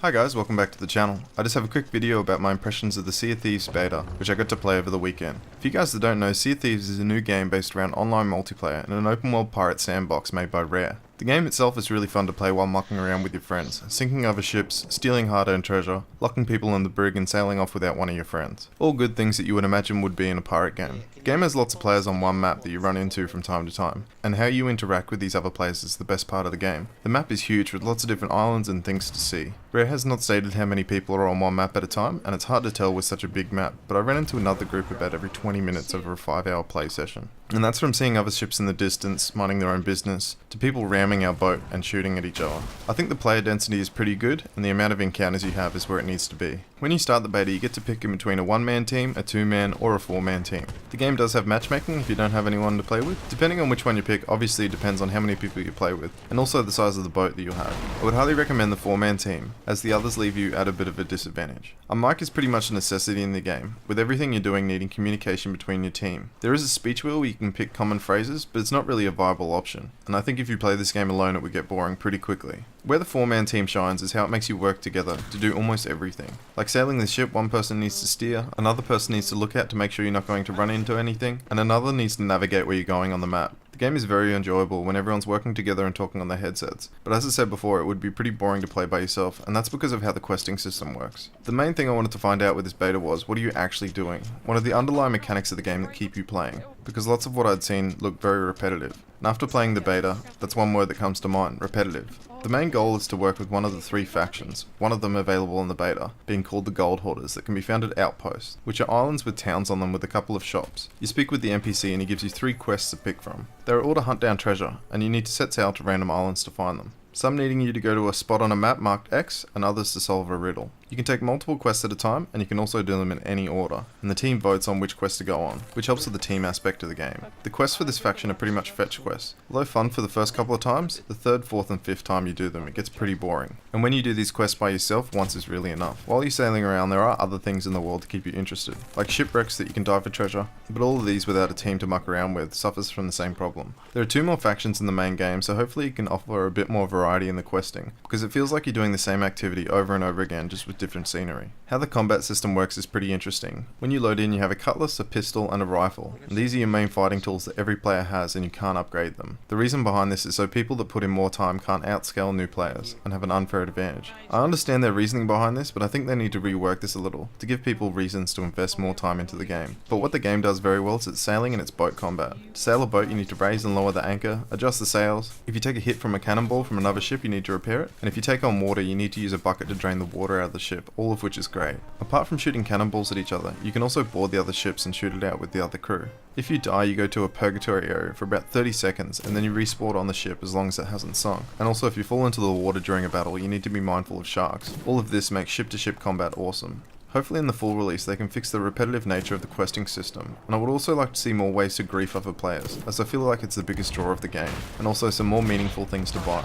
Hi guys, welcome back to the channel. I just have a quick video about my impressions of the Sea of Thieves beta, which I got to play over the weekend. For you guys that don't know, Sea of Thieves is a new game based around online multiplayer and an open world pirate sandbox made by Rare. The game itself is really fun to play while mucking around with your friends, sinking other ships, stealing hard-earned treasure, locking people in the brig and sailing off without one of your friends. All good things that you would imagine would be in a pirate game. The game has lots of players on one map that you run into from time to time, and how you interact with these other players is the best part of the game. The map is huge with lots of different islands and things to see. Rare has not stated how many people are on one map at a time, and it's hard to tell with such a big map, but I ran into another group about every 20 minutes over a 5-hour play session. And that's from seeing other ships in the distance, minding their own business, to people ramming our boat and shooting at each other. I think the player density is pretty good, and the amount of encounters you have is where it needs to be. When you start the beta, you get to pick in between a 1-man team, a 2-man, or a 4-man team. The game does have matchmaking if you don't have anyone to play with. Depending on which one you pick, obviously it depends on how many people you play with, and also the size of the boat that you'll have. I would highly recommend the 4-man team, as the others leave you at a bit of a disadvantage. A mic is pretty much a necessity in the game, with everything you're doing needing communication between your team. There is a speech wheel where you can pick common phrases, but it's not really a viable option, and I think if you play this game alone it would get boring pretty quickly. Where the 4-man team shines is how it makes you work together to do almost everything. Like sailing the ship, one person needs to steer, another person needs to look out to make sure you're not going to run into anything, and another needs to navigate where you're going on the map. The game is very enjoyable when everyone's working together and talking on their headsets, but as I said before, it would be pretty boring to play by yourself, and that's because of how the questing system works. The main thing I wanted to find out with this beta was, what are you actually doing? What are the underlying mechanics of the game that keep you playing? Because lots of what I'd seen looked very repetitive. And after playing the beta, that's one word that comes to mind, repetitive. The main goal is to work with one of the 3 factions, one of them available in the beta, being called the Gold Hoarders, that can be found at outposts, which are islands with towns on them with a couple of shops. You speak with the NPC and he gives you 3 quests to pick from. They are all to hunt down treasure, and you need to set sail to random islands to find them. Some needing you to go to a spot on a map marked X, and others to solve a riddle. You can take multiple quests at a time, and you can also do them in any order, and the team votes on which quest to go on, which helps with the team aspect of the game. The quests for this faction are pretty much fetch quests. Although fun for the first couple of times, the 3rd, 4th and 5th time you do them, it gets pretty boring. And when you do these quests by yourself, once is really enough. While you're sailing around, there are other things in the world to keep you interested, like shipwrecks that you can dive for treasure, but all of these without a team to muck around with suffers from the same problem. There are 2 more factions in the main game, so hopefully you can offer a bit more variety in the questing, because it feels like you're doing the same activity over and over again, just with different scenery. How the combat system works is pretty interesting. When you load in, you have a cutlass, a pistol, and a rifle, and these are your main fighting tools that every player has and you can't upgrade them. The reason behind this is so people that put in more time can't outscale new players, and have an unfair advantage. I understand their reasoning behind this, but I think they need to rework this a little, to give people reasons to invest more time into the game. But what the game does very well is its sailing and its boat combat. To sail a boat you need to raise and lower the anchor, adjust the sails. If you take a hit from a cannonball from another ship you need to repair it, and if you take on water you need to use a bucket to drain the water out of the ship, all of which is great. Apart from shooting cannonballs at each other, you can also board the other ships and shoot it out with the other crew. If you die, you go to a purgatory area for about 30 seconds and then you respawn on the ship as long as it hasn't sunk. And also if you fall into the water during a battle, you need to be mindful of sharks. All of this makes ship-to-ship combat awesome. Hopefully in the full release they can fix the repetitive nature of the questing system, and I would also like to see more ways to grief other players, as I feel like it's the biggest draw of the game, and also some more meaningful things to buy.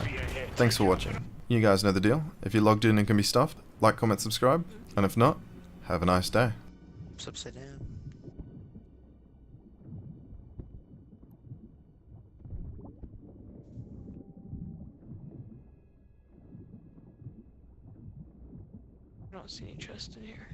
Thanks for watching. You guys know the deal. If you're logged in and can be stuffed, like, comment, subscribe, and if not, have a nice day. It's upside down. I don't see any chest in here.